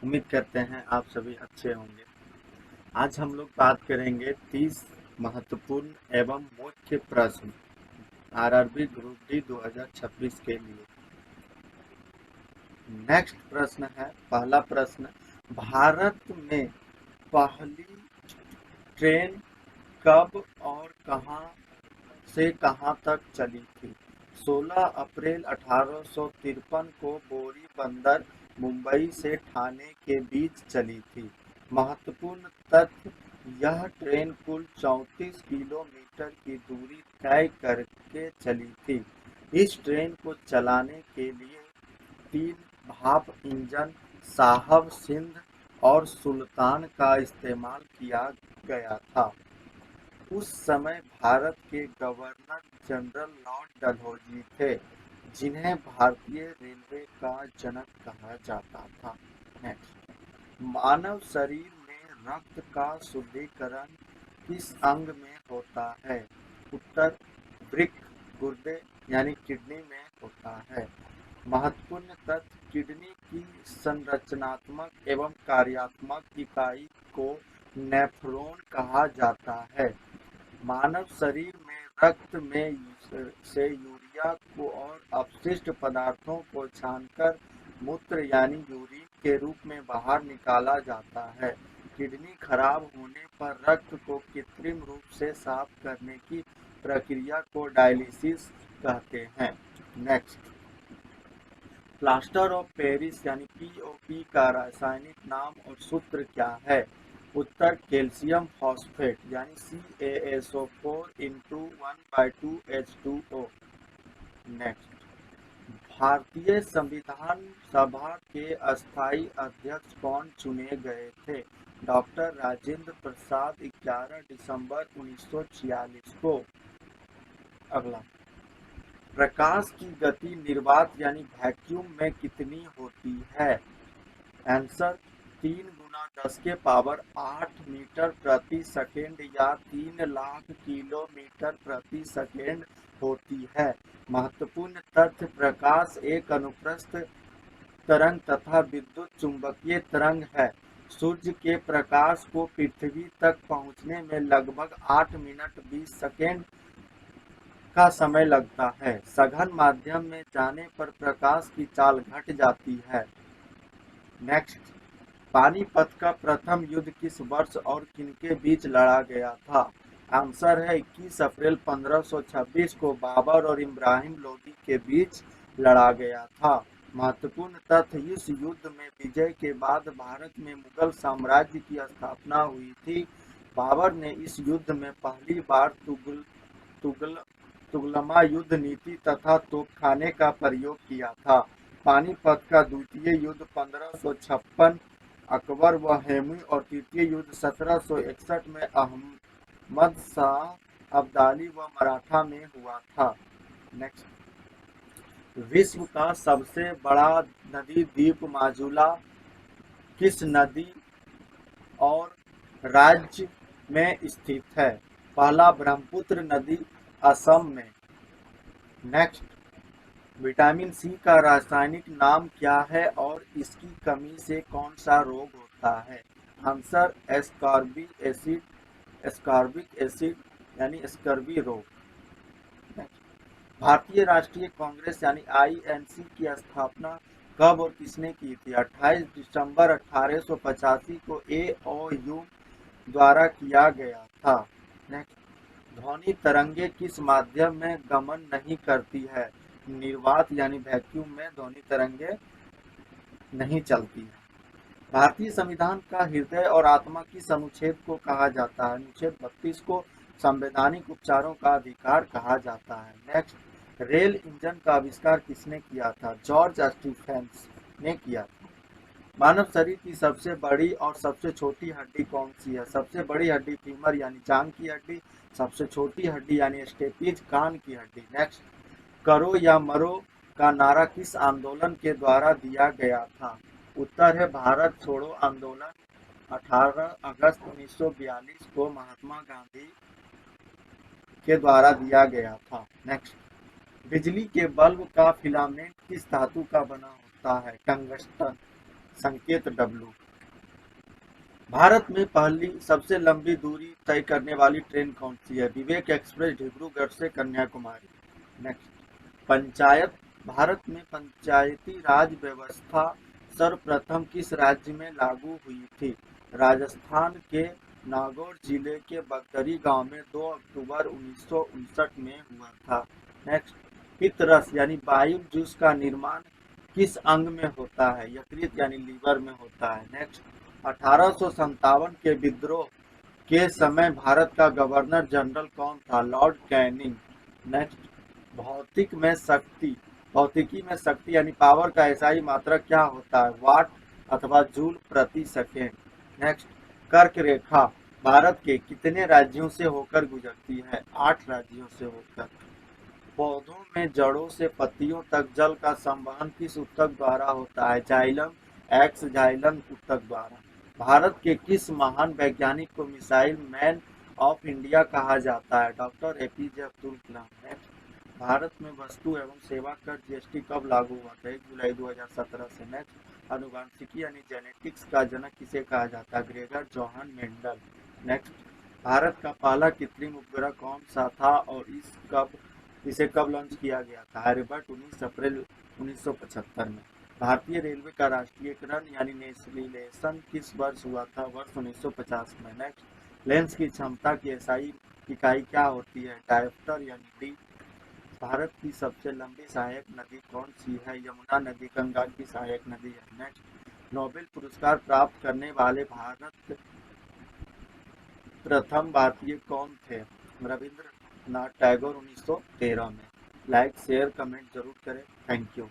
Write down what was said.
उम्मीद करते हैं आप सभी अच्छे होंगे। आज हम लोग बात करेंगे 30 महत्वपूर्ण एवं मुख्य प्रश्न आरआरबी ग्रुप डी 2026 के लिए। नेक्स्ट प्रश्न है, पहला प्रश्न, भारत में पहली ट्रेन कब और कहां से कहां तक चली थी? 16 अप्रैल 1853 को बोरी बंदर मुंबई से ठाणे के बीच चली थी। महत्वपूर्ण तथ्य, यह ट्रेन कुल 34 किलोमीटर की दूरी तय करके चली थी। इस ट्रेन को चलाने के लिए 3 भाप इंजन साहब सिंध और सुल्तान का इस्तेमाल किया गया था। उस समय भारत के गवर्नर जनरल लॉर्ड डलहौजी थे, जिन्हें भारतीय रेलवे का जनक कहा जाता था। नेक्स्ट, मानव शरीर में रक्त का शुद्धिकरण किस अंग में होता है? उत्तर, वृक्क, गुर्दे यानी किडनी में होता है। महत्वपूर्ण तथ्य, किडनी की संरचनात्मक एवं कार्यात्मक इकाई को नेफ्रॉन कहा जाता है। मानव शरीर में रक्त में से यूरिया को और अपशिष्ट पदार्थों को छानकर मूत्र यानी यूरिन के रूप में बाहर निकाला जाता है। किडनी खराब होने पर रक्त को कृत्रिम रूप से साफ करने की प्रक्रिया को डायलिसिस कहते हैं। नेक्स्ट, प्लास्टर ऑफ पेरिस यानी पीओपी का रासायनिक नाम और सूत्र क्या है? उत्तर, कैल्शियम फॉस्फेट यानी CaSO4 इंटू 1/2H2O। नेक्स्ट, भारतीय संविधान सभा के अस्थायी अध्यक्ष कौन चुने गए थे? डॉक्टर राजेंद्र प्रसाद 11 दिसंबर 1946 को। अगला, प्रकाश की गति निर्वात यानी वैक्यूम में कितनी होती है? आंसर, 3 × 10⁸ मीटर प्रति सेकेंड या 3 लाख किलोमीटर प्रति सेकेंड होती है। महत्वपूर्ण तथ्य, प्रकाश एक अनुप्रस्थ तरंग तथा विद्युत चुंबकीय तरंग है। सूर्य के प्रकाश को पृथ्वी तक पहुंचने में लगभग 8 मिनट 20 सेकेंड का समय लगता है। सघन माध्यम में जाने पर प्रकाश की चाल घट जाती है। नेक्स्ट, पानीपत का प्रथम युद्ध किस वर्ष और किनके बीच लड़ा गया था? आंसर है 21 अप्रैल 1526 को बाबर और इब्राहिम लोदी के बीच लड़ा गया था। महत्वपूर्ण तथ्य, इस युद्ध में विजय के बाद भारत में मुगल साम्राज्य की स्थापना हुई थी। बाबर ने इस युद्ध में पहली बार तुगलमा युद्ध नीति तथा तोपखाने का प्रयोग किया था। पानीपत का द्वितीय युद्ध 1556 अकबर व हेमू और तृतीय युद्ध 1761 में अहमद शाह अब्दाली व मराठा में हुआ था। नेक्स्ट, विश्व का सबसे बड़ा नदी द्वीप माजुला किस नदी और राज्य में स्थित है? पहला, ब्रह्मपुत्र नदी असम में। नेक्स्ट, विटामिन सी का रासायनिक नाम क्या है और इसकी कमी से कौन सा रोग होता है? आंसर, एस्कॉर्बिक एसिड यानी स्कर्वी रोग। भारतीय राष्ट्रीय कांग्रेस यानी INC की स्थापना कब और किसने की थी? 28 दिसंबर 1885 को AOU द्वारा किया गया था। नेक्स्ट, ध्वनि तरंगे किस माध्यम में गमन नहीं करती है? निर्वात यानी वैक्यूम में ध्वनि तरंगे नहीं चलती है। भारतीय संविधान का हृदय और आत्मा किस अनुच्छेद को कहा जाता है? अनुच्छेद 32 को संवैधानिक उपचारों का अधिकार कहा जाता है। नेक्स्ट, रेल इंजन का आविष्कार किसने किया था? जॉर्ज स्टीफेंस ने किया था। मानव शरीर की सबसे बड़ी और सबसे छोटी हड्डी कौन सी है? सबसे बड़ी हड्डी फीमर यानी जांघ की हड्डी, सबसे छोटी हड्डी यानी स्टेपीज कान की हड्डी। नेक्स्ट, करो या मरो का नारा किस आंदोलन के द्वारा दिया गया था? उत्तर है भारत छोड़ो आंदोलन। 18 अगस्त 1942 को महात्मा गांधी के द्वारा दिया गया था। नेक्स्ट, बिजली के बल्ब का फिलामेंट किस धातु का बना होता है? टंगस्टन। संकेत W। भारत में पहली सबसे लंबी दूरी तय करने वाली ट्रेन कौन सी है? विवेक एक्सप्रेस डिब्रूगढ़ से कन्याकुमारी। नेक्स्ट, पंचायत। भारत में पंचायती राज व्यवस्था सर्वप्रथम किस राज्य में लागू हुई थी? राजस्थान के नागौर जिले के बगदरी गांव में 2 अक्टूबर 1959 में हुआ था। नेक्स्ट, पित्तरस यानी बाइल जूस का निर्माण किस अंग में होता है? यकृत यानी लीवर में होता है। नेक्स्ट, 1857 के विद्रोह के समय भारत का गवर्नर जनरल कौन था? Lord Canning. नेक्स्ट, भौतिक में शक्ति भौतिकी में शक्ति यानी पावर का एसआई मात्रक क्या होता है? वाट अथवा जूल प्रति सेकेंड। नेक्स्ट, कर्क रेखा भारत के कितने राज्यों से होकर गुजरती है? 8 राज्यों से होकर। पौधों में जड़ों से पत्तियों तक जल का संवहन किस ऊतक द्वारा होता है? जाइलम एक्स जाइलम ऊतक द्वारा। भारत के किस महान वैज्ञानिक को मिसाइल मैन ऑफ इंडिया कहा जाता है? Doctor APJ Abdul Kalam. Next, Bharat में वस्तु एवं सेवा कर जीएसटी कब लागू हुआ था? 1 जुलाई 2017 से। नेक्स्ट, आनुवांशिकी यानी जेनेटिक्स का जनक किसे कहा जाता है? Gregor Johan Mendel. Next, Bharat का पहला कृत्रिम उपग्रह कौन सा था और इसे कब लॉन्च किया गया था? आर्यभट्ट 19 अप्रैल 1975 में। भारतीय रेलवे का राष्ट्रीयकरण यानी नेशनलाइजेशन किस वर्ष हुआ था? वर्ष 1950 में। नेक्स्ट, लेंस की क्षमता की एसआई इकाई क्या होती है? डायोप्टर यानी डी। भारत की सबसे लंबी सहायक नदी कौन सी है? यमुना नदी गंगा की सहायक नदी है। नेक्स्ट, नोबेल पुरस्कार प्राप्त करने वाले भारत प्रथम भारतीय कौन थे? रविंद्रनाथ टैगोर 1913 में। लाइक शेयर कमेंट जरूर करें। Thank you.